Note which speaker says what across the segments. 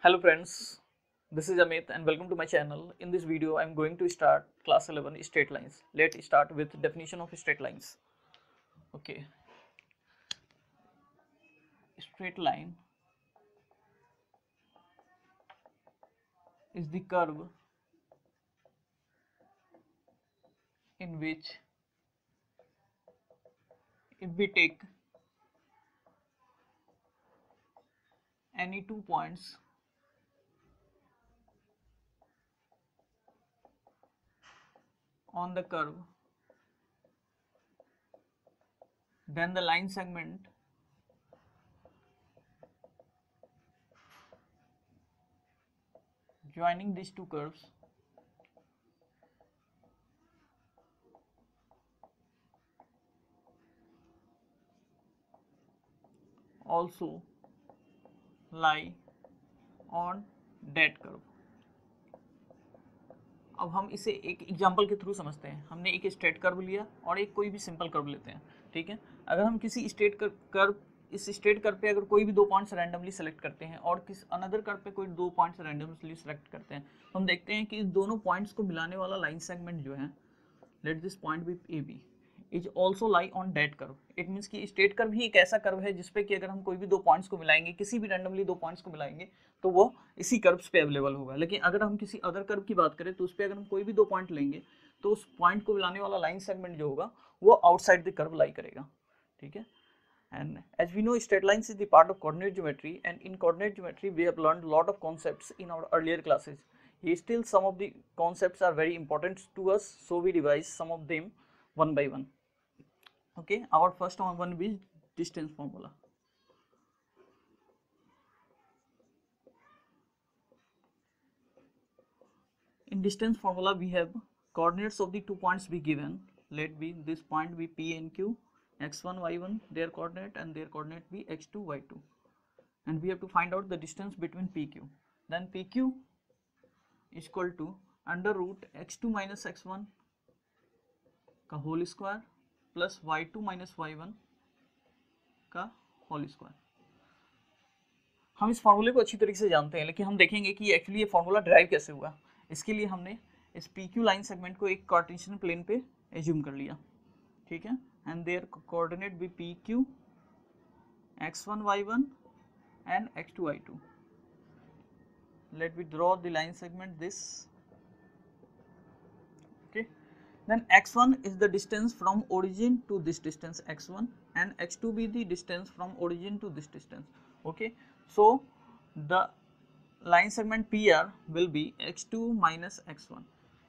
Speaker 1: Hello friends, this is Amit and welcome to my channel. In this video I am going to start class 11 straight lines. Let's start with definition of straight lines. Okay, straight line is the curve in which if we take any 2 points on the curve, then the line segment joining these two curves also lie on that curve. अब हम इसे एक example के through समझते हैं. हमने एक straight curve लिया और एक कोई भी सिंपल कर्व लेते हैं. ठीक है, अगर हम किसी स्ट्रेट कर्व इस स्ट्रेट कर्व पे अगर कोई भी 2 पॉइंट्स रैंडमली सेलेक्ट करते हैं और किस अनदर कर्व पे कोई 2 पॉइंट्स रैंडमली सेलेक्ट करते हैं, तो हम देखते हैं कि इस दोनों पॉइंट्स को मिलाने वाला लाइन सेगमेंट जो है, let this point B A B, is also lie on that curve. It means कि स्ट्रेट कर्व ही एक ऐसा कर्व है जिसपे कि अगर हम कोई भी 2 पॉइंट्स को मिलाएंगे, किसी भी रैंडमली 2 पॉइंट्स को मिलाएंगे, तो वो इसी कर्व्स पे अवेलेबल होगा. लेकिन अगर हम किसी अदर कर्व की बात करें तो उस पर अगर हम कोई भी 2 पॉइंट लेंगे तो उस पॉइंट को मिलाने वाला लाइन सेगमेंट जो होगा वो आउटसाइड द कर्व लाई करेगा. ठीक है, and as we know straight lines is the part of coordinate geometry, and in coordinate geometry we have learned a lot of concepts in our earlier classes. Here still some of the concepts are very important to us, so we revise some of them one by one. Okay, our first one is distance formula. In distance formula we have coordinates of the 2 points be given. Let be this point be P and Q, x1 y1 their coordinate and their coordinate be x2 y2, and we have to find out the distance between PQ. Then PQ is equal to under root x2 minus x1 का whole square plus y2 minus y1 का whole square. हम इस फॉर्मूले को अच्छी तरीके से जानते हैं, लेकिन हम देखेंगे कि एक्चुअली ये फॉर्मूला ड्राइव कैसे हुआ. इसके लिए हमने इस PQ लाइन सेगमेंट को एक कार्टेशियन प्लेन पे एज्यूम कर लिया. ठीक है, and their coordinate B PQ x1 y1 and x2 y2. Let me draw the line segment this. Okay, then x1 is the distance from origin to this distance x1, and x2 be the distance from origin to this distance. Okay, so the line segment PR will be x2 minus x1.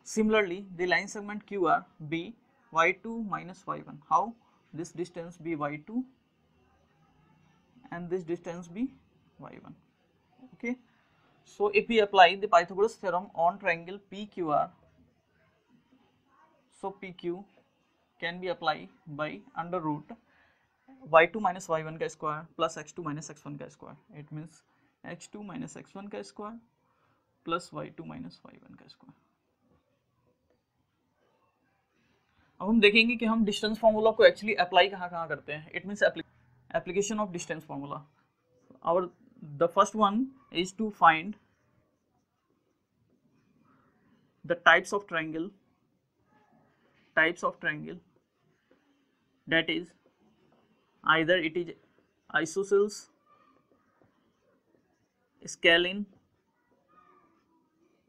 Speaker 1: Similarly, the line segment QR be y2 minus y1. How? This distance be y2 and this distance be y1. Okay, so if we apply the Pythagoras theorem on triangle PQR, so PQ can be applied by under root y2 minus y1 का square plus x2 minus x1 का square. It means x2 minus x1 का square plus y2 minus y1 का square. अब हम देखेंगे कि हम distance formula को एक्चुअली अप्लाई कहाँ करते हैं. It means application of distance formula. our the first one is to find the types of triangle that is either it is isosceles, scalene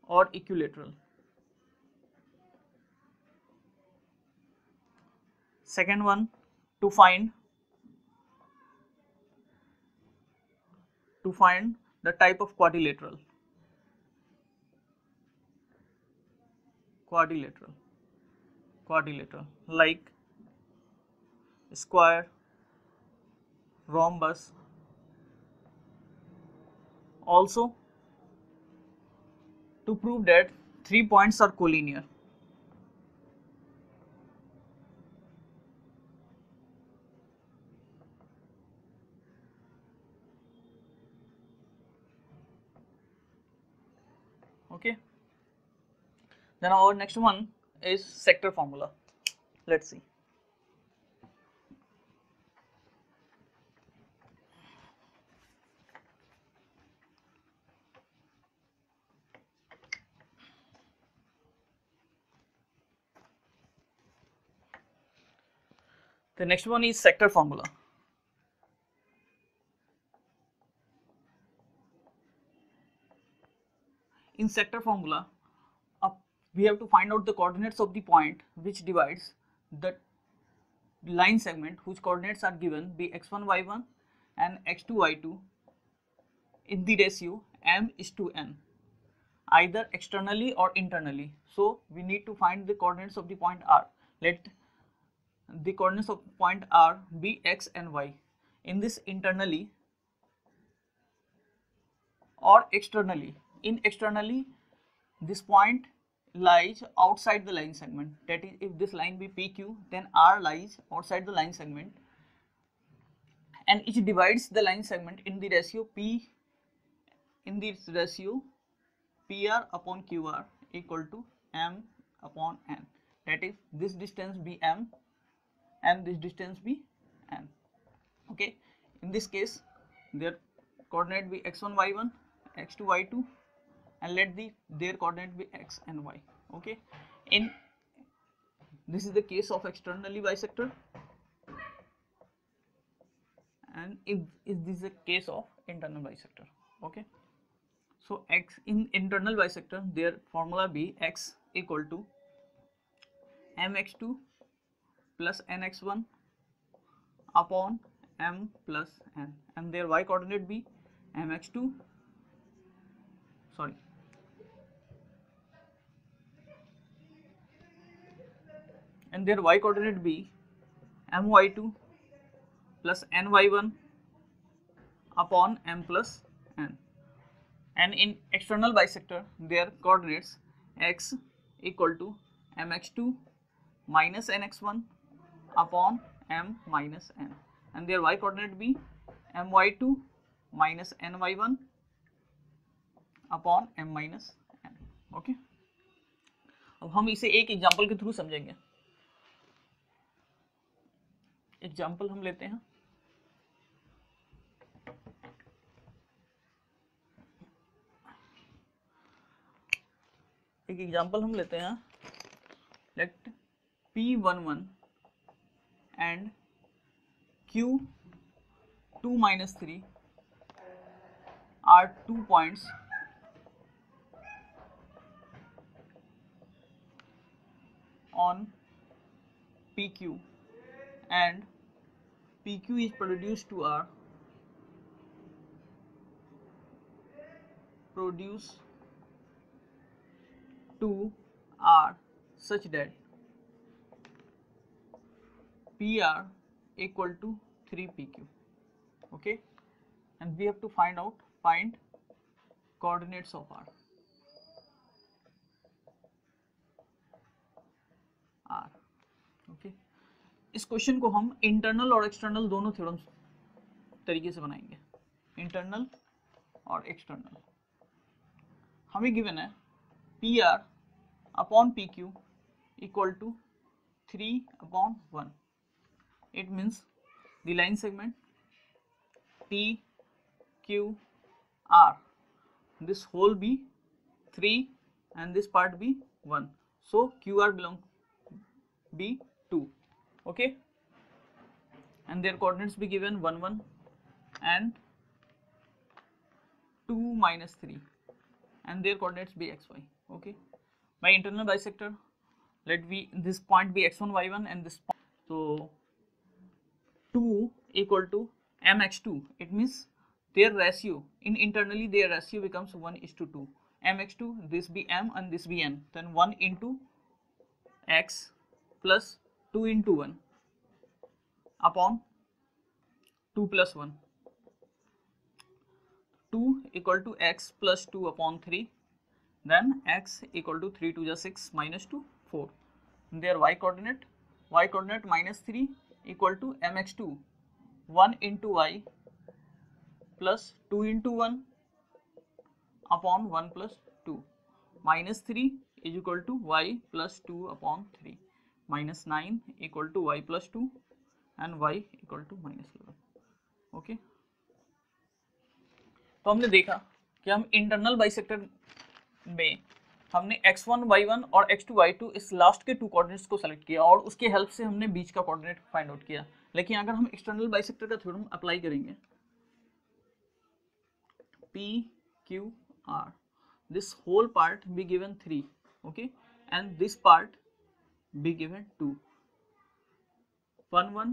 Speaker 1: or equilateral. Second one, to find the type of quadrilateral like square, rhombus. Also to prove that 3 points are collinear. Okay, then our next one is sector formula. Let's see. The next one is sector formula. In sector formula, we have to find out the coordinates of the point which divides the line segment whose coordinates are given be x1 y1 and x2 y2 in the ratio m:n, either externally or internally. So we need to find the coordinates of the point R. Let the coordinates of point R be x and y. In this internally or externally. In externally, this point lies outside the line segment. That is, if this line be PQ, then R lies outside the line segment, and it divides the line segment in the ratio P, in the ratio PR upon QR equal to M upon N. That is, this distance be M and this distance be N. Okay. In this case, their coordinate be x1 y1, x2 y2, and let their coordinate be x and y. Okay. This is the case of externally bisector, and if this is a case of internal bisector. Okay. So x in internal bisector, their formula be x equal to mx2 plus nx1 upon m plus n, and their y coordinate be mx2, and their y coordinate be my2 plus ny1 upon m plus n. And in external bisector, their coordinates x equal to mx2 minus nx1 upon m minus n, and their y coordinate be my2 minus ny1 upon m minus n. Okay, अब हम इसे एक example के through समझेंगे. Example हम लेते हैं. एक एग्जांपल हम लेते हैं. Let P11 and Q2 minus 3 are 2 points on PQ, and PQ is produced to R such that PR equal to 3 PQ. Okay, and we have to find coordinates of R. Okay, इस question को हम internal और external दोनों theorem तरीके से बनाएंगे. Internal और external. हमें गिवन है PR upon PQ equal to 3/1. It means the line segment PQR, this whole be 3 and this part be 1, so QR belong be 2. Okay, and their coordinates be given 1 1 and 2 minus 3, and their coordinates be xy. Okay, by internal bisector, let this point be x1 y1 and this point, so 2 equal to mx2. It means their ratio in internally, their ratio becomes 1:2. mx2, this be m and this be n, then 1 into x plus 2 into 1 upon 2 plus 1. 2 equal to x plus 2 upon 3, then x equal to 3 to the 6 minus 2 4. Their y coordinate minus 3 equal to mx2 1 into y plus 2 into 1 upon 1 plus 2, minus 3 is equal to y plus 2 upon 3, minus 9 equal to y plus 2 and y equal to minus 11. Okay, तो हमने देखा कि हम internal bisector में हमने x1 y1 और x2 y2 इस last के 2 कोऑर्डिनेट्स को सेलेक्ट किया और उसके हेल्प से हमने बीच का कोऑर्डिनेट फाइंड आउट किया। लेकिन अगर हम एक्सटर्नल बाइसेक्टर का थ्योरम अप्लाई करेंगे, P Q R, this whole part be given 3, okay, and this part be given 2, 1 1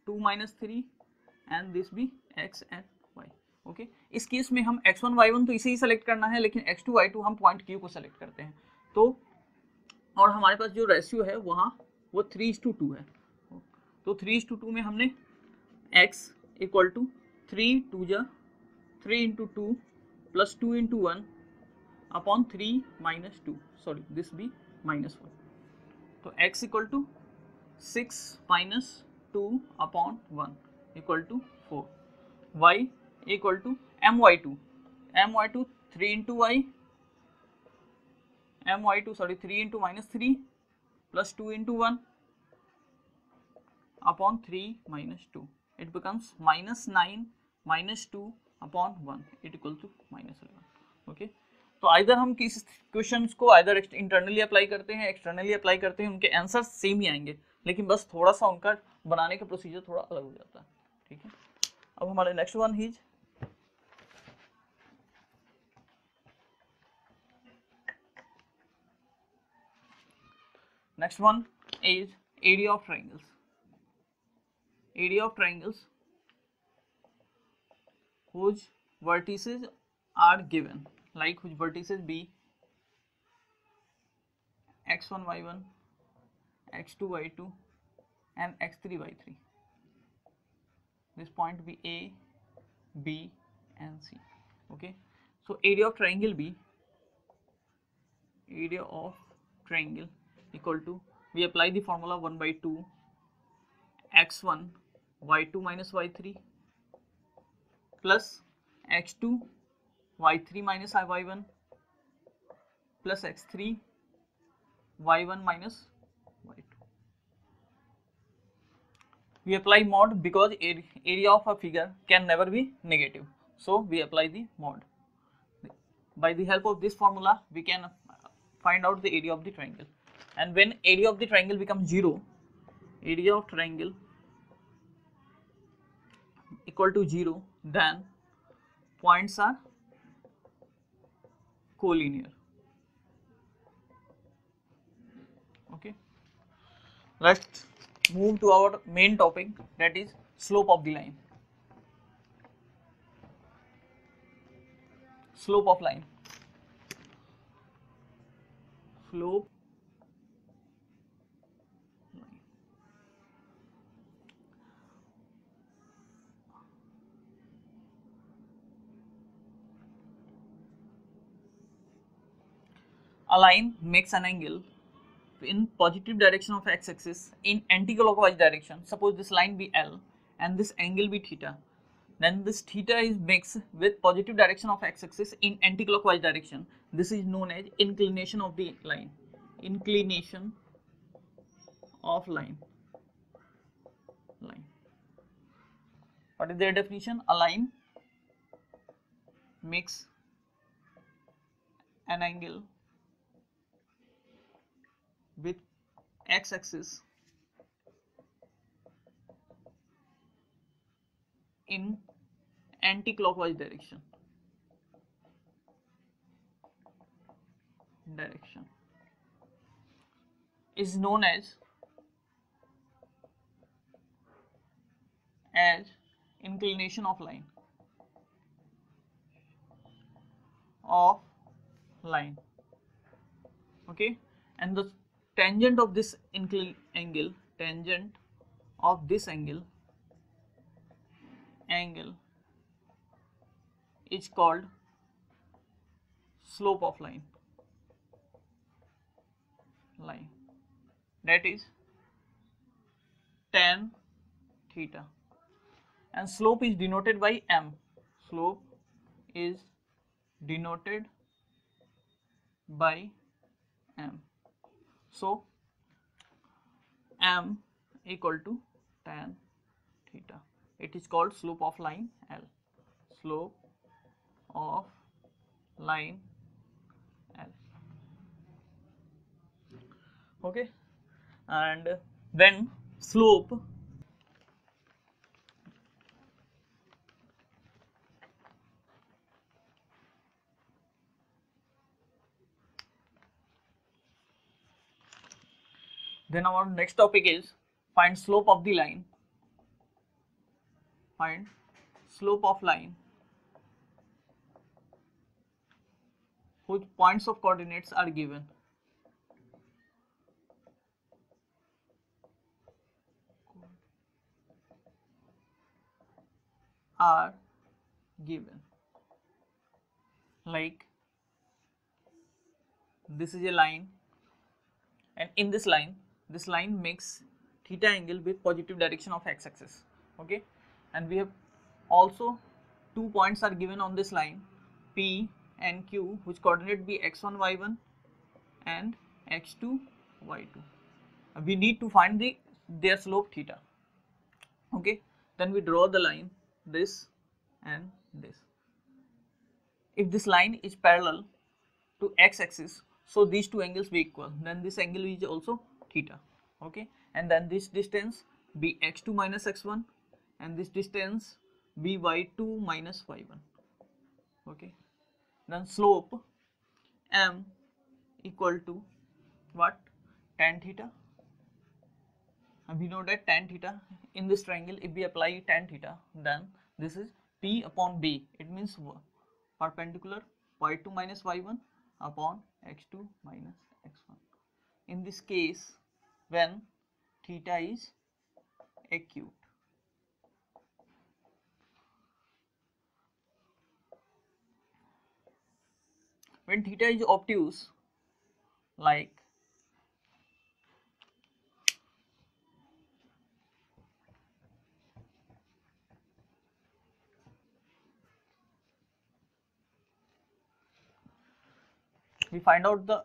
Speaker 1: 2 minus 3 and this be x and y, okay। इस केस में हम x1 y1 तो इसे ही सेलेक्ट करना है, लेकिन x2 y2 हम पॉइंट Q को सेलेक्ट करते हैं। तो और हमारे पास जो रेशियो है वहाँ वो 3:2 है। तो 3:2 में हमने x equal to 3 into 2 plus 2 into 1 upon 3 minus 2, sorry this be minus 1। तो x equal to 6 minus 2 upon 1 equal to 4, y equal to my2 3 into y, my2 sorry 3 into minus 3 plus 2 into 1 upon 3 minus 2, it becomes minus 9 minus 2 upon 1, it equal to minus 11, okay। तो either हम किस questions को either internally apply करते हैं, externally apply करते हैं, उनके answer same ही आएंगे, लेकिन बस थोड़ा सा उनका बनाने का प्रोसीजर थोड़ा अलग हो जाता है, ठीक है। अब हमारे next one is next one is area of triangles। Area of triangles whose vertices are given, like whose vertices be x1 y1, x2 y2 and x3 y3, this point be A, B and C, okay। So area of triangle B, area of triangle equal to, we apply the formula 1/2 x1 y2 minus y3 plus x2 y3 minus y1 plus x3 y1 minus y2। We apply mod because area of a figure can never be negative, so we apply the mod। By the help of this formula we can find out the area of the triangle, and when area of the triangle becomes 0, area of triangle equal to 0, then points are collinear, okay। Let's move to our main topic, that is slope of the line। Slope of line, slope line, a line makes an angle in positive direction of x-axis in anti-clockwise direction. Suppose this line be L and this angle be theta, then this theta is mixed with positive direction of x-axis in anti-clockwise direction. This is known as inclination of the line, inclination of line, line। What is their definition? A line makes an angle with x-axis in anti-clockwise direction, is known as inclination of line, okay। And the tangent of this angle, angle is called slope of line, that is tan theta, and slope is denoted by m, slope is denoted by m, so m equal to tan theta, it is called slope of line L, slope of line L, Okay, and when slope then our next topic is find slope of the line. Find slope of line whose points of coordinates are given. Are given. Like this is a line, and in this line makes theta angle with positive direction of x-axis. Okay, and we have also 2 points are given on this line, P and Q, which coordinate be x1 y1 and x2 y2. We need to find their slope theta. Okay, then we draw the line, this and this. If this line is parallel to x-axis, so these two angles be equal, then this angle is also theta. Okay, and then this distance be x2 minus x1 and this distance be y2 minus y1. Okay, then slope m equal to what? Tan theta. And we know that tan theta in this triangle, if we apply tan theta, then this is P upon B. It means perpendicular y2 minus y1 upon x2 minus x1. In this case, when theta is acute. When theta is obtuse, like we find out the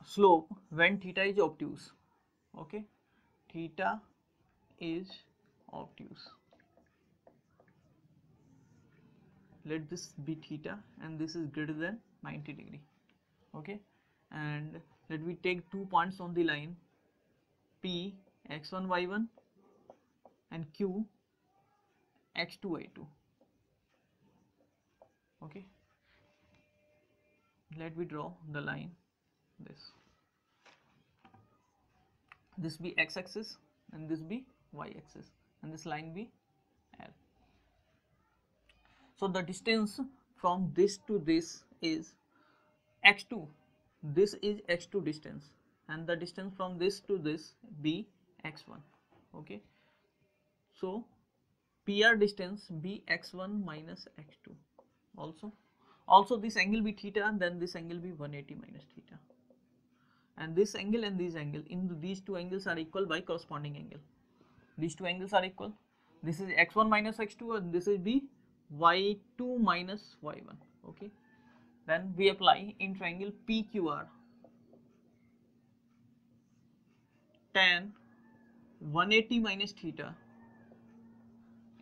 Speaker 1: slope when theta is obtuse. Okay, theta is obtuse. Let this be theta and this is greater than 90 degree. Okay, and let me take 2 points on the line P x1 y1 and Q x2 y2. Okay, let me draw the line, this be x-axis and this be y-axis and this line be L. So the distance from this to this is x2. This is x2 distance and the distance from this to this be x1. Okay, so PR distance be x1 minus x2. Also this angle be theta, then this angle be 180 minus theta, and this angle and this angle, in these two angles are equal by corresponding angle. These two angles are equal. This is x1 minus x2 and this is be y2 minus y1. Okay, then we apply in triangle PQR tan 180 minus theta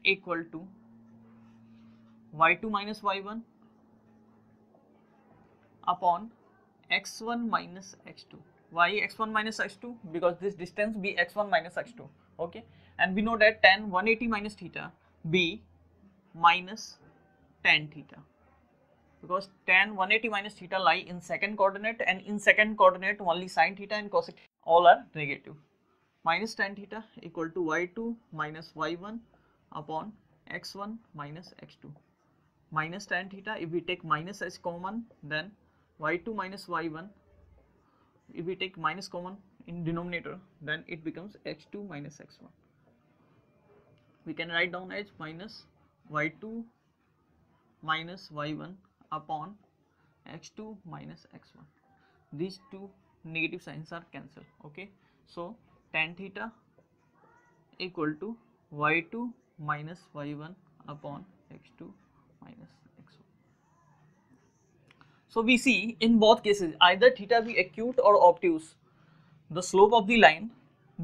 Speaker 1: equal to y2 minus y1 upon x1 minus x2. Why x1 minus x2? Because this distance be x1 minus x2. Okay, and we know that tan 180 minus theta be minus tan theta, because tan 180 minus theta lie in second coordinate, and in second coordinate only sin theta and cosec all are negative. Minus tan theta equal to y2 minus y1 upon x1 minus x2. Minus tan theta, if we take minus as common, then y2 minus y1, if we take minus common in denominator, then it becomes x2 minus x1. We can write down as minus y2 minus y1 upon x2 minus x1. These two negative signs are cancelled. Okay, so tan theta equal to y2 minus y1 upon x2 minus x1. So we see in both cases either theta be acute or obtuse, the slope of the line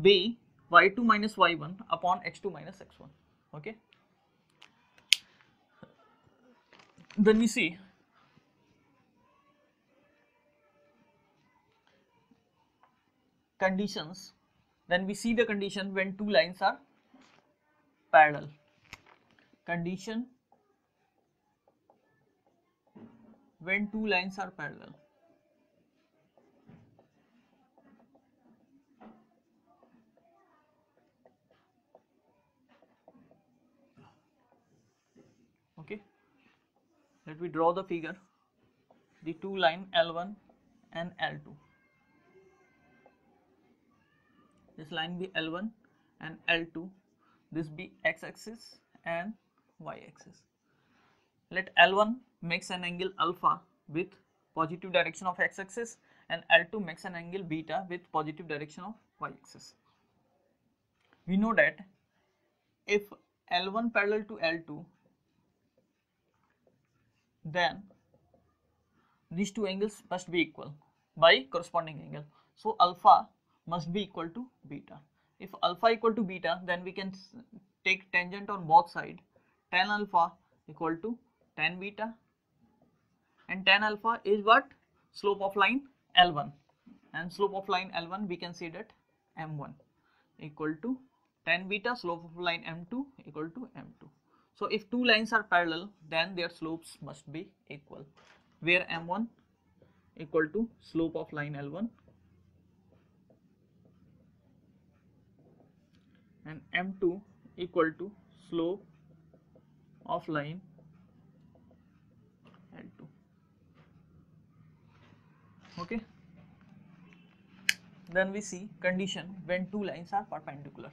Speaker 1: be y2 minus y1 upon x2 minus x1. Okay, then we see conditions, then we see the condition when two lines are parallel. Condition when two lines are parallel. Okay, let me draw the figure. The two line L1 and L2. This line be L1 and L2. This be x-axis and y-axis. Let L1 makes an angle alpha with positive direction of x-axis and L2 makes an angle beta with positive direction of y-axis. We know that if L1 parallel to L2, then these two angles must be equal by corresponding angle. So alpha must be equal to beta. If alpha equal to beta, then we can take tangent on both sides. Tan alpha equal to tan beta, and tan alpha is what? Slope of line L1, and slope of line L1 we can say that M1 equal to tan beta, slope of line M2 equal to M2. So if two lines are parallel, then their slopes must be equal, where M1 equal to slope of line L1 and M2 equal to slope of line L2. Okay, then we see condition when two lines are perpendicular.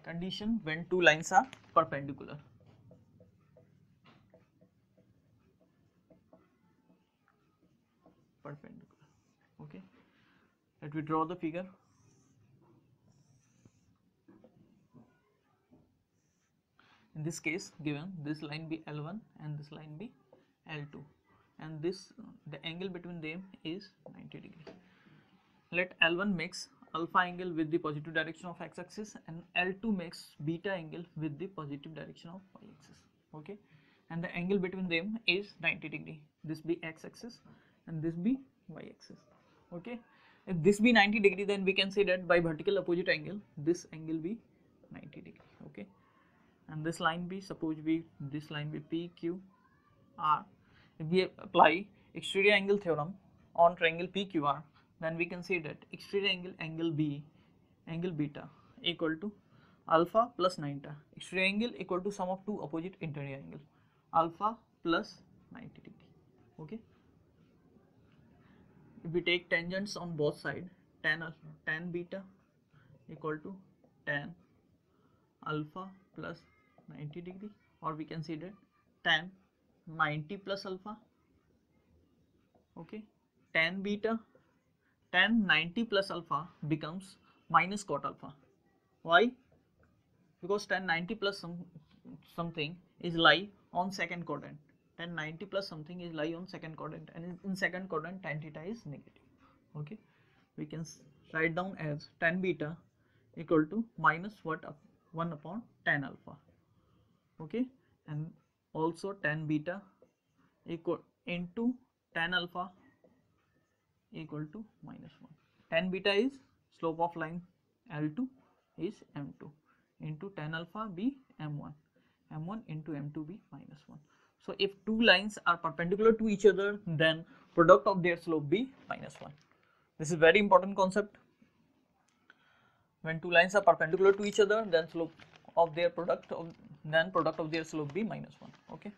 Speaker 1: Condition when two lines are perpendicular. Perpendicular. Okay, let me draw the figure. In this case, given this line be L1 and this line be L2, and this the angle between them is 90 degree. Let L1 makes alpha angle with the positive direction of x-axis and L2 makes beta angle with the positive direction of y-axis. Okay, and the angle between them is 90 degree. This be x-axis and this be y-axis. Okay, if this be 90 degree, then we can say that by vertical opposite angle this angle be 90 degree. Okay, and this line be, suppose we this line be PQR. If we apply exterior angle theorem on triangle PQR, then we can say that exterior angle B, angle beta equal to alpha plus 90. Exterior angle equal to sum of two opposite interior angle, alpha plus 90 degree. Okay, if we take tangents on both sides, tan beta equal to tan alpha plus 90 degree, or we can say that tan 90 plus alpha. Okay, tan beta, tan 90 plus alpha becomes minus cot alpha. Why? Because tan 90 plus something is lie on second quadrant. Tan 90 plus something is lie on second quadrant, and in second quadrant tan theta is negative. Okay, we can write down as tan beta equal to minus what, 1 upon tan alpha. Okay, and also tan beta equal into tan alpha equal to minus 1. Tan beta is slope of line L2 is M2 into tan alpha be M1, M1 into M2 be minus 1. So if two lines are perpendicular to each other, then product of their slope be minus 1. This is very important concept. When two lines are perpendicular to each other, then product of their slope be minus 1. Okay.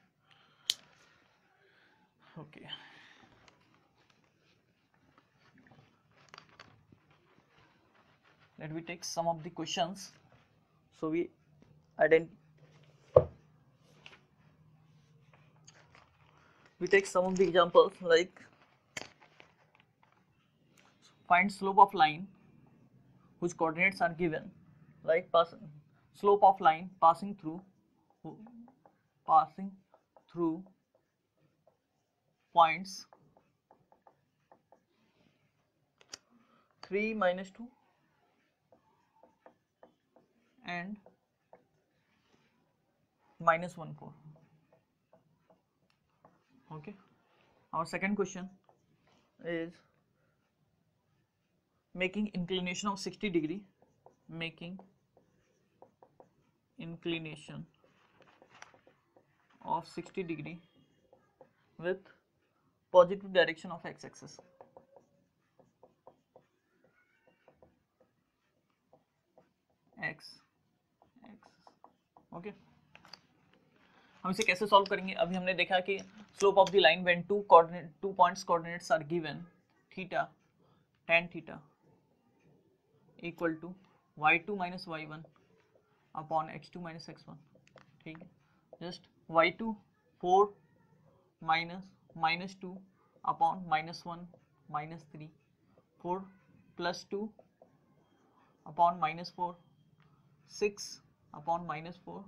Speaker 1: Okay. Let me take some of the questions. So we take some of the examples, like find slope of line whose coordinates are given, like slope of line passing through points 3, -2 and -1/4. Okay, our second question is making inclination of 60 degree, making inclination of 60 degree with positive direction of x-axis. Okay, हम इसे कैसे solve करेंगे? अभी हमने देखा कि slope of the line when two points coordinates are given, theta tan theta equal to y2 minus y1 upon x2 minus x1. ठीक है, just y2 4 minus 2 upon -1 -3, 4 plus 2 upon -4, 6 upon -4,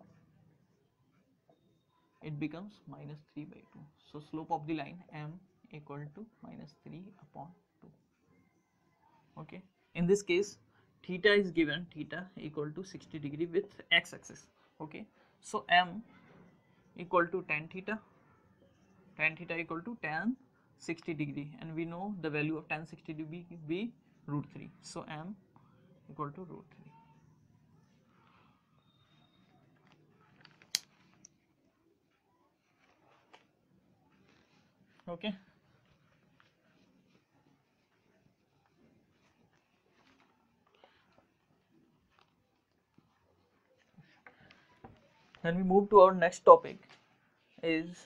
Speaker 1: it becomes -3/2. So slope of the line m equal to -3 upon 2. Okay, in this case theta is given, theta equal to 60 degree with x-axis. Okay, so m equal to tan theta equal to tan 60 degree, and we know the value of tan 60 degree be √3. So m equal to √3. Okay, then we move to our next topic is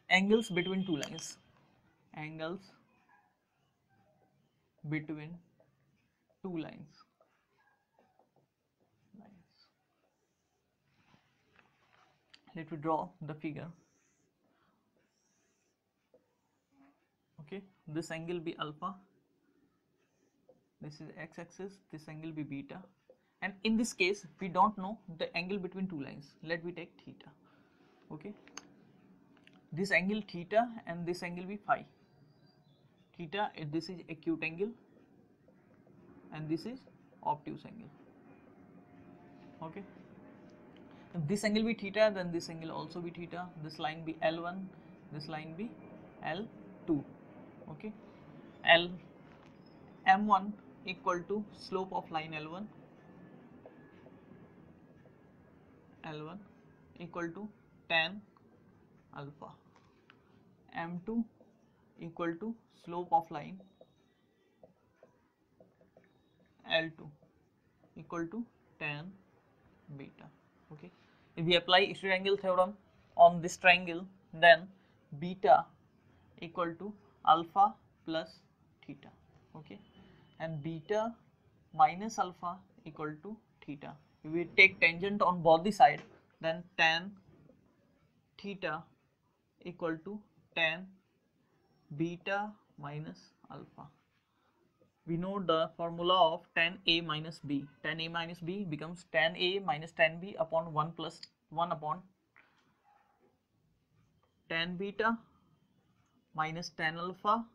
Speaker 1: angles between two lines. Angles between two lines. Let me draw the figure. Okay, this angle be alpha, this is x-axis, this angle be beta, and in this case we don't know the angle between two lines. Let me take theta. Okay, this angle theta and this angle be phi. Theta, this is acute angle and this is obtuse angle. Okay, if this angle be theta, then this angle also be theta. This line be L1, this line be L2. Okay, m1 equal to slope of line L1 equal to tan alpha. m2 equal to slope of line L2 equal to tan beta. Okay, if we apply straight angle theorem on this triangle, then beta equal to alpha plus theta. Okay, and beta minus alpha equal to theta. If we take tangent on both the side, then tan theta equal to tan beta minus alpha. We know the formula of tan A minus B. Tan A minus B becomes tan A minus tan B upon 1 plus 1 upon tan beta minus tan alpha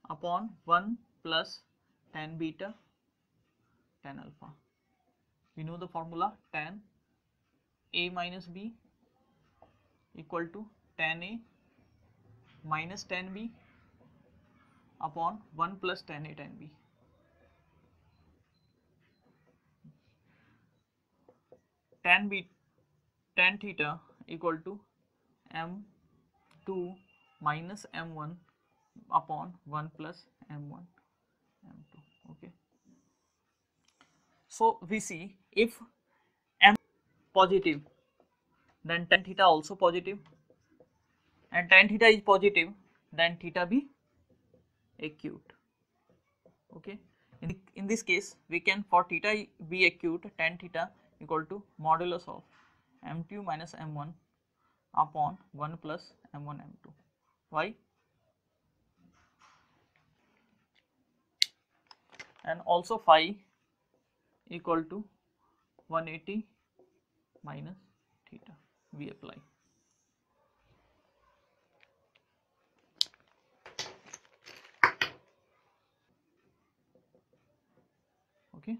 Speaker 1: upon 1 plus tan beta tan alpha. We know the formula tan A minus B equal to tan A minus tan B upon 1 plus tan A tan B. Tan theta equal to m2 minus m1 upon 1 plus m1 m2. Okay, so we see if m positive, then tan theta also positive, and tan theta is positive, then theta be acute. Okay, in this case we can, for theta be acute, tan theta equal to modulus of m2 minus m1 upon 1 plus m1 m2. Why? And also phi equal to 180 minus theta. We apply. Okay.